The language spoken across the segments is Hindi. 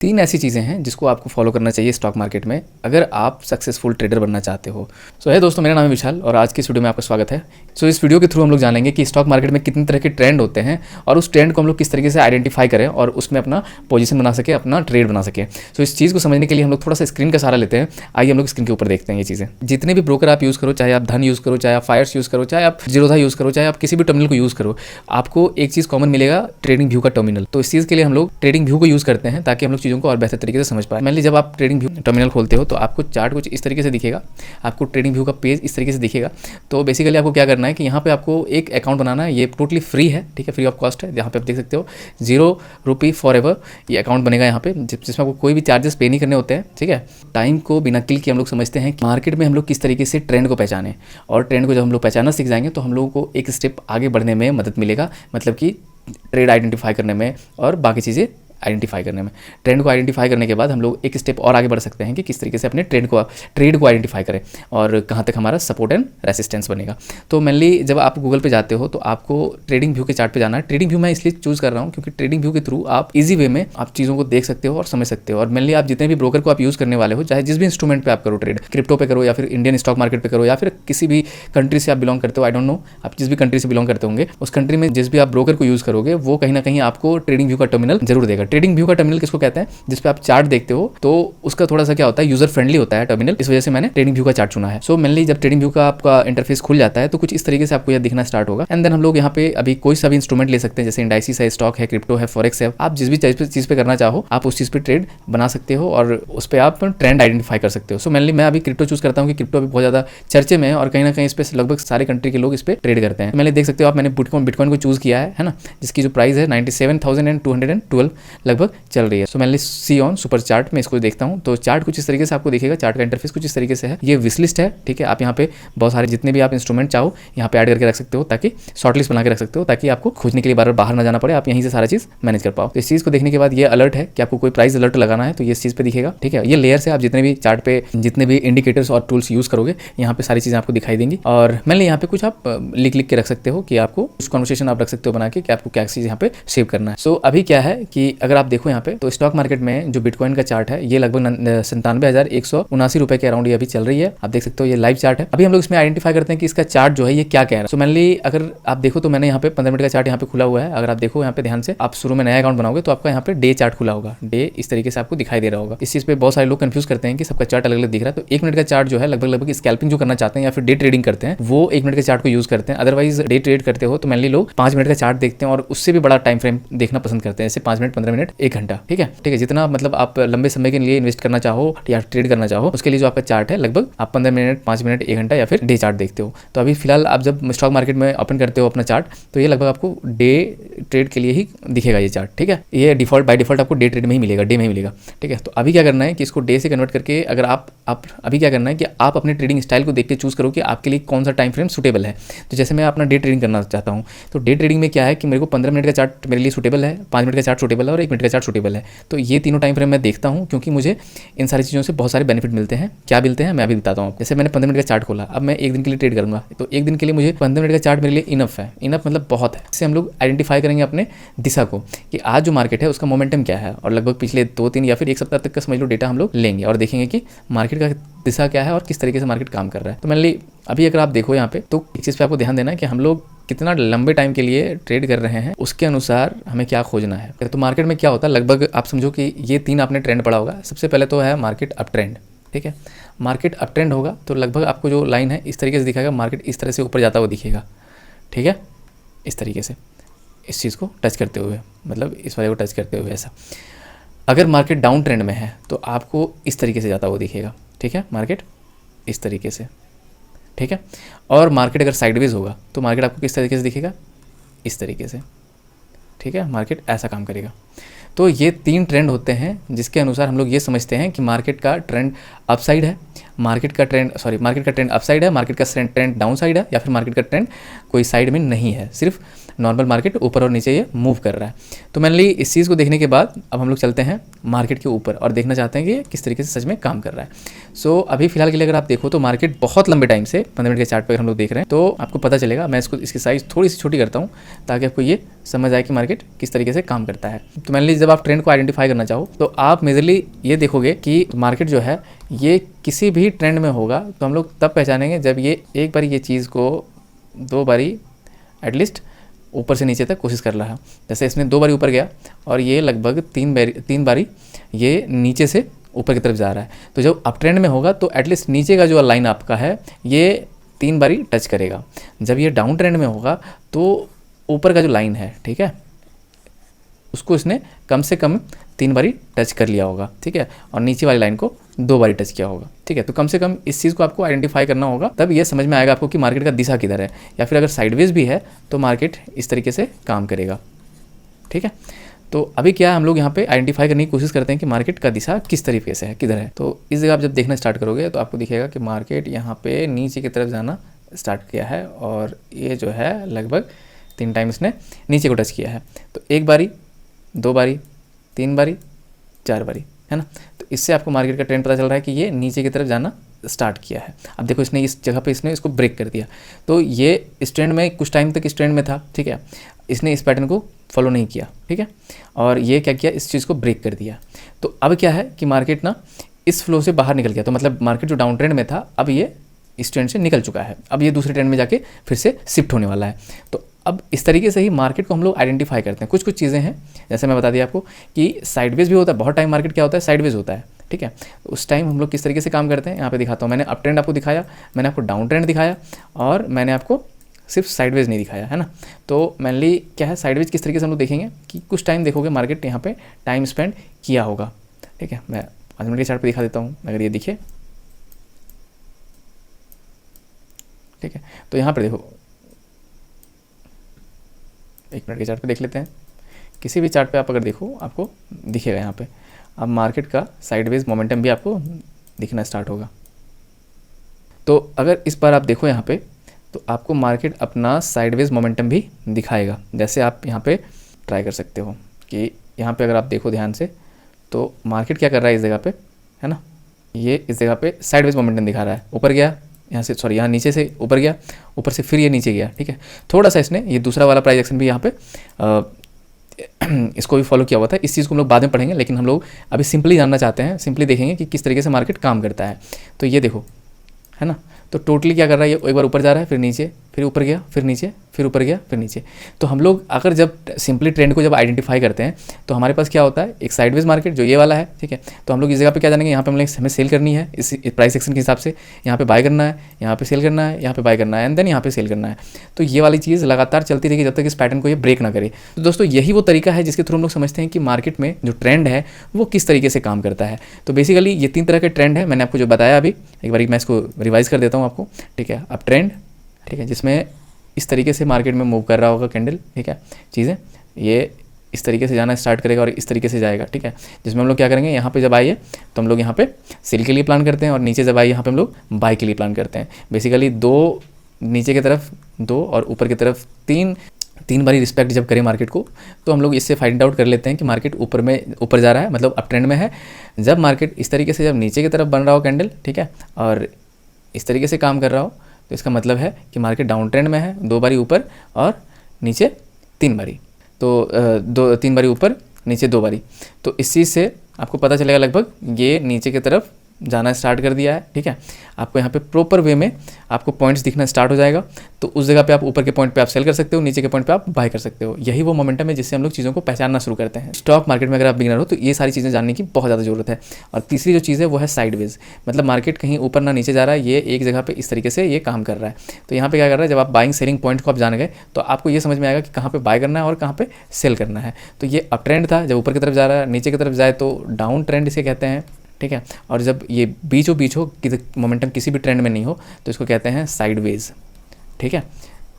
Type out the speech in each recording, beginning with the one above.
3 ऐसी चीज़ें हैं जिसको आपको फॉलो करना चाहिए स्टॉक मार्केट में अगर आप सक्सेसफुल ट्रेडर बनना चाहते हो। सो है दोस्तों, मेरा नाम है विशाल और आज की इस वीडियो में आपका स्वागत है। सो इस वीडियो के थ्रू हम लोग जानेंगे कि स्टॉक मार्केट में कितने तरह के ट्रेंड होते हैं और उस ट्रेंड को हम लोग किस तरीके से आइडेंटिफाई करें और उसमें अपना पोजीशन बना सके, अपना ट्रेड बना सके। सो इस चीज़ को समझने के लिए हम लोग थोड़ा सा स्क्रीन का सहारा लेते हैं। आइए हम लोग स्क्रीन के ऊपर देखते हैं ये चीज़ें। जितने भी ब्रोकर आप यूज़ करो, चाहे आप धन यूज़ करो, चाहे आप फायर्स यूज़ करो, चाहे आप जीरोधा यूज़ करो, चाहे आप किसी भी टर्मिनल को यूज़ करो, आपको एक चीज़ कॉमन मिलेगा, ट्रेडिंग व्यू का टर्मिनल। तो इस चीज़ के लिए हम लोग ट्रेडिंग व्यू को यूज़ करते हैं ताकि हम लोग चीज़ों को और बेहतर तरीके से समझ पाए। मेनली जब आप ट्रेडिंग व्यू टर्मिनल खोलते हो तो आपको चार्ट कुछ इस तरीके से दिखेगा, आपको ट्रेडिंग व्यू का पेज इस तरीके से दिखेगा। तो बेसिकली आपको क्या करना है कि यहाँ पे आपको एक अकाउंट बनाना है। ये टोटली फ्री है, ठीक है, फ्री ऑफ कॉस्ट है। यहाँ पे आप देख सकते हो ₹0 फॉरएवर ये अकाउंट बनेगा यहाँ पे, जिसमें आपको कोई भी चार्जेस पे नहीं करने होते हैं, ठीक है। टाइम को बिना क्लिक किए हम लोग समझते हैं कि मार्केट में हम लोग किस तरीके से ट्रेंड को पहचाने, और ट्रेंड को जब हम लोग पहचानना सीख जाएंगे तो हम लोगों को एक स्टेप आगे बढ़ने में मदद मिलेगा, मतलब कि ट्रेड आइडेंटिफाई करने में और बाकी चीज़ें आइडेंटिफाई करने में। ट्रेंड को आइडेंटिफाई करने के बाद हम लोग एक स्टेप और आगे बढ़ सकते हैं कि किस तरीके से अपने ट्रेड को आइडेंटिफाई करें और कहाँ तक हमारा सपोर्ट एंड रेसिस्टेंस बनेगा। तो मेनली जब आप गूगल पे जाते हो तो आपको ट्रेडिंग व्यू के चार्ट पे जाना है। ट्रेडिंग व्यू मैं इसलिए चूज़ कर रहा हूँ क्योंकि ट्रेडिंग व्यू के थ्रू आप इजी वे में आप चीज़ों को देख सकते हो और समझ सकते हो। और मेनली आप जितने भी ब्रोकर को आप यूज़ करने वाले हो, चाहे जिस भी इंस्ट्रूमेंट पे आप करो ट्रेड, क्रिप्टो पे करो या फिर इंडियन स्टॉक मार्केट पे करो या फिर किसी भी कंट्री से आप बिलोंग करते हो, आई डोंट नो आप जिस भी कंट्री से बिलोंग करते होंगे, उस कंट्री में जिस भी आप ब्रोकर को यूज़ करोगे वो कहीं ना कहीं आपको ट्रेडिंग व्यू का टर्मिनल जरूर देगा। ट्रेडिंग व्यू का टर्मिनल को कहते हैं जिस पे आप चार्ट देखते हो, तो उसका थोड़ा सा क्या होता है, यूजर फ्रेंडली होता है टर्मिनल। इस वजह से मैंने ट्रेडिंग व्यू का चार्ट चुना है। सो मेनली जब ट्रेडिंग व्यू का आपका इंटरफेस खुल जाता है तो कुछ इस तरीके से आपको यह दिखना स्टार्ट होगा। एंड देन हम लोग यहाँ पे अभी कोई सा भी इंस्ट्रूमेंट ले सकते हैं, जैसे इंडाइसिस है, स्टॉक है, क्रिप्टो है, फॉरेक्स है। आप जिस भी चीज पे करना चाहो आप उस चीज पे ट्रेड बना सकते हो और उस पर आप ट्रेंड आइडेंटिफाई कर सकते हो। सो मेनली मैं अभी क्रिप्टो चूज करता हूँ कि क्रिप्टो अभी बहुत ज्यादा चर्चे में है और कहीं ना कहीं इस पे लगभग सारे कंट्री के लोग इस पे ट्रेड करते हैं। मैंने देख सकते हो आप, मैंने बिटकॉइन को चूज किया है ना, जिसकी जो प्राइस है 97,212 लगभग चल रही है। So mainly see on super chart में इसको देखता हूं तो चार्ट कुछ इस तरीके से आपको दिखेगा। चार्ट का इंटरफेस कुछ इस तरीके से है। ये विश लिस्ट है, ठीक है। आप यहाँ पे बहुत सारे जितने भी आप इंस्ट्रूमेंट चाहो यहाँ पे ऐड करके रख सकते हो, ताकि शॉर्ट लिस्ट बना के रख सकते हो, ताकि आपको खोजने के लिए बार बाहर ना जाना पड़े, आप यहीं से सारा चीज मैनेज कर पाओ। तो इस चीज को देखने के बाद ये अलर्ट है कि आपको कोई प्राइस अलर्ट लगाना है तो ये इस चीज पे दिखेगा, ठीक है। ये लेयर से आप जितने भी चार्ट पे जितने भी इंडिकेटर्स और टूल्स यूज करोगे यहाँ पे सारी चीजें आपको दिखाई देंगी। और मैंने यहाँ पे कुछ आप लिख के रख सकते हो कि आपको कुछ कॉन्वर्सेशन आप रख सकते हो बना के कि आपको क्या चीज यहाँ पे सेव करना है। सो अभी क्या है कि अगर आप देखो यहाँ पे तो स्टॉक मार्केट में जो बिटकॉइन का चार्ट है ये लगभग 97,179 रुपए के अराउंड ये अभी चल रही है। आप देख सकते हो ये लाइव चार्ट है। अभी हम लोग इसमें आइडेंटिफाई करते हैं कि इसका चार्ट जो है ये क्या कह रहा है। सो मेनली अगर आप देखो तो मैंने यहाँ पे 15 मिनट का चार्ट यहाँ पे खुला हुआ है। अगर आप देखो यहाँ पे ध्यान से, आप शुरू में नया अकाउंट बनाओगे तो आपका यहाँ पे डे चार्ट खुला होगा। डे इस तरीके से आपको दिखाई दे रहा होगा। इस चीज पे बहुत सारे लोग कंफ्यूज करते हैं कि सबका चार्ट अलग अलग दिख रहा है। तो 1 मिनट का चार्ट जो है लगभग स्कैल्पिंग जो करना चाहते हैं या फिर डे ट्रेडिंग करते हैं वो 1 मिनट के चार्ट को यूज करते हैं। अदरवाइज डे ट्रेड करते हो तो मेनली लोग 5 मिनट का चार्ट देखते हैं और उससे भी बड़ा टाइम फ्रेम देखना पसंद करते हैं, जैसे 5 मिनट, 15 मिनट, 1 घंटा, ठीक है। जितना मतलब आप लंबे समय के लिए इन्वेस्ट करना चाहो या ट्रेड करना चाहो उसके लिए जो आपका चार्ट है लगभग आप 15 मिनट, 5 मिनट, 1 घंटा या फिर डे चार्ट देखते हो। तो अभी फिलहाल आप जब स्टॉक मार्केट में ओपन करते हो अपना चार्ट तो ये लगभग आपको डे ट्रेड के लिए ही दिखेगा ये चार्ट, ठीक है। ये बाय डिफॉल्ट आपको डे ट्रेड में ही मिलेगा, डे में ही मिलेगा, ठीक है। तो अभी क्या करना है कि इसको डे से कन्वर्ट करके अगर आप अभी क्या करना है कि आप अपने ट्रेडिंग स्टाइल को देख के चूज करो कि आपके लिए कौन सा टाइम फ्रेम सुटेबल है। तो जैसे मैं अपना डे ट्रेडिंग करना चाहता हूँ तो डे ट्रेडिंग में क्या है कि मेरे को 15 मिनट का चार्ट मेरे लिए सुटेबल है, 5 मिनट का चार्ट सुटेबल है और 1 मिनट का चार्ट सुटेबल है। तो ये तीनों टाइम फ्रेम मैं देखता हूँ क्योंकि मुझे इन सारी चीज़ों से बहुत सारे बेनिफिट मिलते हैं। क्या मिलते हैं मैं अभी बताता हूँ। जैसे मैंने 15 मिनट का चार्ट खोला, अब मैं 1 दिन के लिए ट्रेड करूंगा तो 1 दिन के लिए मुझे 15 मिनट का चार्ट मेरे लिए इनफ है। इनफ मतलब बहुत है। इससे हम लोग आइडेंटिफाई करेंगे अपने दिशा को कि आज जो मार्केट है उसका मोमेंटम क्या है और लगभग पिछले 2-3 या फिर 1 सप्ताह तक का समझ लो डेटा हम लोग लेंगे और देखेंगे कि मार्केट का दिशा क्या है और किस तरीके से मार्केट काम कर रहा है। तो मेनली अभी अगर आप देखो यहाँ पे तो इस चीज़ पे आपको ध्यान देना है कि हम लोग कितना लंबे टाइम के लिए ट्रेड कर रहे हैं, उसके अनुसार हमें क्या खोजना है। तो मार्केट में क्या होता है, लगभग आप समझो कि ये 3 आपने ट्रेंड पढ़ा होगा। सबसे पहले तो है मार्केट अप ट्रेंड, ठीक है। मार्केट अप ट्रेंड होगा तो लगभग आपको जो लाइन है इस तरीके से दिखाएगा, मार्केट इस तरह से ऊपर जाता हुआ दिखेगा, ठीक है, इस तरीके से, इस चीज़ को टच करते हुए, मतलब इस वाले को टच करते हुए ऐसा। अगर मार्केट डाउन ट्रेंड में है तो आपको इस तरीके से जाता हुआ दिखेगा, ठीक है, मार्केट इस तरीके से, ठीक है। और मार्केट अगर साइडवेज होगा तो मार्केट आपको किस तरीके से दिखेगा, इस तरीके से, ठीक है। मार्केट ऐसा काम करेगा। तो ये 3 ट्रेंड होते हैं जिसके अनुसार हम लोग ये समझते हैं कि मार्केट का ट्रेंड अपसाइड है, मार्केट का ट्रेंड अपसाइड है, मार्केट का ट्रेंड डाउन साइड है या फिर मार्केट का ट्रेंड कोई साइड में नहीं है, सिर्फ नॉर्मल मार्केट ऊपर और नीचे ये मूव कर रहा है। तो मेनली इस चीज़ को देखने के बाद अब हम लोग चलते हैं मार्केट के ऊपर और देखना चाहते हैं कि ये किस तरीके से सच में काम कर रहा है। सो अभी फिलहाल के लिए अगर आप देखो तो मार्केट बहुत लंबे टाइम से 15 मिनट के चार्ट पर हम लोग देख रहे हैं, तो आपको पता चलेगा। मैं इसकी साइज़ थोड़ी सी छोटी करता हूँ ताकि आपको ये समझ आए कि मार्केट किस तरीके से काम करता है। तो मेनली जब आप ट्रेंड को आइडेंटिफाई करना चाहो तो आप मेजरली ये देखोगे कि मार्केट जो है ये किसी भी ट्रेंड में होगा तो हम लोग तब पहचानेंगे जब ये एक बार ये चीज़ को 2 बारी एटलीस्ट ऊपर से नीचे तक कोशिश कर रहा है। जैसे इसने 2 बारी ऊपर गया और ये लगभग 3 बारी ये नीचे से ऊपर की तरफ जा रहा है। तो जब अप ट्रेंड में होगा तो एटलीस्ट नीचे का जो लाइन आपका है ये 3 बारी टच करेगा। जब ये डाउन ट्रेंड में होगा तो ऊपर का जो लाइन है, ठीक है, उसको इसने कम से कम 3 बारी टच कर लिया होगा, ठीक है, और नीचे वाली लाइन को 2 बारी टच किया होगा, ठीक है। तो कम से कम इस चीज़ को आपको आइडेंटिफाई करना होगा, तब ये समझ में आएगा आपको कि मार्केट का दिशा किधर है, या फिर अगर साइडवेज भी है तो मार्केट इस तरीके से काम करेगा, ठीक है। तो अभी क्या हम लोग यहाँ पे आइडेंटिफाई करने की कोशिश करते हैं कि मार्केट का दिशा किस तरीके से है, किधर है। तो इस जगह आप जब देखना स्टार्ट करोगे तो आपको दिखेगा कि मार्केट यहाँ पे नीचे की तरफ जाना स्टार्ट किया है और ये जो है लगभग 3 टाइम इसने नीचे को टच किया है। तो 1 बारी, 2 बारी, 3 बारी, 4 बारी, है ना। तो इससे आपको मार्केट का ट्रेंड पता चल रहा है कि ये नीचे की तरफ जाना स्टार्ट किया है। अब देखो इसने इस जगह पे इसने इसको ब्रेक कर दिया, तो ये इस ट्रेंड में कुछ टाइम तक इस ट्रेंड में था, ठीक है, इसने इस पैटर्न को फॉलो नहीं किया, ठीक है, और ये क्या किया, इस चीज़ को ब्रेक कर दिया। तो अब क्या है कि मार्केट ना इस फ्लो से बाहर निकल गया। तो मतलब मार्केट जो डाउन ट्रेंड में था अब ये इस ट्रेंड से निकल चुका है, अब ये दूसरे ट्रेंड में जाके फिर से शिफ्ट होने वाला है। तो अब इस तरीके से ही मार्केट को हम लोग आइडेंटिफाई करते हैं। कुछ चीज़ें हैं, जैसे मैं बता दिया आपको कि साइडवेज भी होता है, बहुत टाइम मार्केट क्या होता है, साइडवेज होता है, ठीक है। उस टाइम हम लोग किस तरीके से काम करते हैं यहाँ पे दिखाता हूँ। मैंने अप ट्रेंड आपको दिखाया, मैंने आपको डाउन ट्रेंड दिखाया और मैंने आपको सिर्फ साइडवेज नहीं दिखाया, है ना। तो मेनली क्या है, साइडवेज किस तरीके से हम लोग देखेंगे कि कुछ टाइम देखोगे मार्केट यहाँ पे टाइम स्पेंड किया होगा, ठीक है। मैं 5 मिनट के चार्ट पे दिखा देता हूँ, अगर ये दिखे, ठीक है। तो यहाँ पर देखो 1 मिनट के चार्ट पे देख लेते हैं। किसी भी चार्ट पे आप अगर देखो आपको दिखेगा यहाँ पे अब मार्केट का साइडवेज मोमेंटम भी आपको दिखना स्टार्ट होगा। तो अगर इस बार आप देखो यहाँ पे तो आपको मार्केट अपना साइडवेज मोमेंटम भी दिखाएगा। जैसे आप यहाँ पे ट्राई कर सकते हो कि यहाँ पे अगर आप देखो ध्यान से तो मार्केट क्या कर रहा है इस जगह पे, है ना, ये इस जगह पे साइडवेज मोमेंटम दिखा रहा है। ऊपर गया यहाँ से, सॉरी यहाँ नीचे से ऊपर गया, ऊपर से फिर ये नीचे गया, ठीक है। थोड़ा सा इसने ये दूसरा वाला प्राइस एक्शन भी यहाँ पे इसको भी फॉलो किया हुआ था। इस चीज़ को हम लोग बाद में पढ़ेंगे, लेकिन हम लोग अभी सिंपली जानना चाहते हैं, सिंपली देखेंगे कि किस तरीके से मार्केट काम करता है। तो ये देखो, है ना, तो टोटली क्या कर रहा है, ये एक बार ऊपर जा रहा है, फिर नीचे, फिर ऊपर गया, फिर नीचे, फिर ऊपर गया, फिर नीचे। तो हम लोग अगर जब सिंपली ट्रेंड को जब आइडेंटिफाई करते हैं तो हमारे पास क्या होता है, एक साइडवेज मार्केट जो ये वाला है, ठीक है। तो हम लोग इस जगह पे क्या जानेंगे, यहाँ पे हमें सेल करनी है इस प्राइस एक्शन के हिसाब से, यहाँ पे बाय करना है, यहाँ पे सेल करना है, यहाँ पे बाय करना है, एंड देन यहाँ पे सेल करना है। तो ये वाली चीज़ लगातार चलती रहेगी जब तक इस पैटर्न को ये ब्रेक ना करे। तो दोस्तों यही वो तरीका है जिसके थ्रू हम लोग समझते हैं कि मार्केट में जो ट्रेंड है वो किस तरीके से काम करता है। तो बेसिकली ये 3 तरह के ट्रेंड है, मैंने आपको जो बताया अभी, एक बार मैं इसको रिवाइज कर देता हूँ आपको, ठीक है। अप ट्रेंड, ठीक है, जिसमें इस तरीके से मार्केट में मूव कर रहा होगा कैंडल, ठीक है, चीज़ें ये इस तरीके से जाना स्टार्ट करेगा और इस तरीके से जाएगा, ठीक है। जिसमें हम लोग क्या करेंगे, यहाँ पे जब आइए तो हम लोग यहाँ पे सेल के लिए प्लान करते हैं और नीचे जब आइए यहाँ पे हम लोग बाय के लिए प्लान करते हैं। बेसिकली 2 नीचे की तरफ 2 और ऊपर की तरफ 3 बारी रिस्पेक्ट जब करें मार्केट को तो हम लोग इससे फाइंड आउट कर लेते हैं कि मार्केट ऊपर जा रहा है, मतलब अप ट्रेंड में है। जब मार्केट इस तरीके से जब नीचे की तरफ बन रहा हो कैंडल, ठीक है, और इस तरीके से काम कर रहा हो तो इसका मतलब है कि मार्केट डाउन ट्रेंड में है। 2 बारी ऊपर और नीचे 3 बारी, तो 3 बारी ऊपर नीचे 2 बारी। तो इस चीज़ से आपको पता चलेगा लगभग ये नीचे की तरफ जाना स्टार्ट कर दिया है, ठीक है। आपको यहाँ पे प्रॉपर वे में आपको पॉइंट्स दिखना स्टार्ट हो जाएगा। तो उस जगह पे आप ऊपर के पॉइंट पे आप सेल कर सकते हो, नीचे के पॉइंट पे आप बाय कर सकते हो। यही वो मोमेंटम है जिससे हम लोग चीज़ों को पहचानना शुरू करते हैं। स्टॉक मार्केट में अगर आप बिगिनर हो तो ये सारी चीज़ें जानने की बहुत ज़्यादा जरूरत है। और तीसरी जो चीज़ है वो है साइडवेज, मतलब मार्केट कहीं ऊपर ना नीचे जा रहा है, ये एक जगह पर इस तरीके से ये काम कर रहा है। तो यहाँ पर क्या कर रहा है, जब आप बाइंग सेलिंग पॉइंट को आप जान गए तो आपको ये समझ में आएगा कि कहाँ पर बाय करना है और कहाँ पर सेल करना है। तो ये अप ट्रेंड था, जब ऊपर की तरफ जा रहा है, नीचे की तरफ जाए तो डाउन ट्रेंड इसे कहते हैं, ठीक है। और जब ये बीचों बीच हो, मोमेंटम किसी भी ट्रेंड में नहीं हो, तो इसको कहते हैं साइडवेज, ठीक है।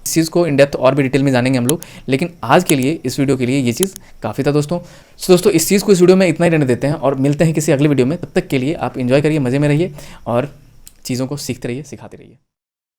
इस चीज़ को इन डेप्थ और भी डिटेल में जानेंगे हम लोग, लेकिन आज के लिए इस वीडियो के लिए ये चीज़ काफ़ी था दोस्तों। सो दोस्तों इस चीज़ को इस वीडियो में इतना ही रहने देते हैं और मिलते हैं किसी अगले वीडियो में। तब तक के लिए आप एंजॉय करिए, मज़े में रहिए और चीज़ों को सीखते रहिए, सिखाते रहिए।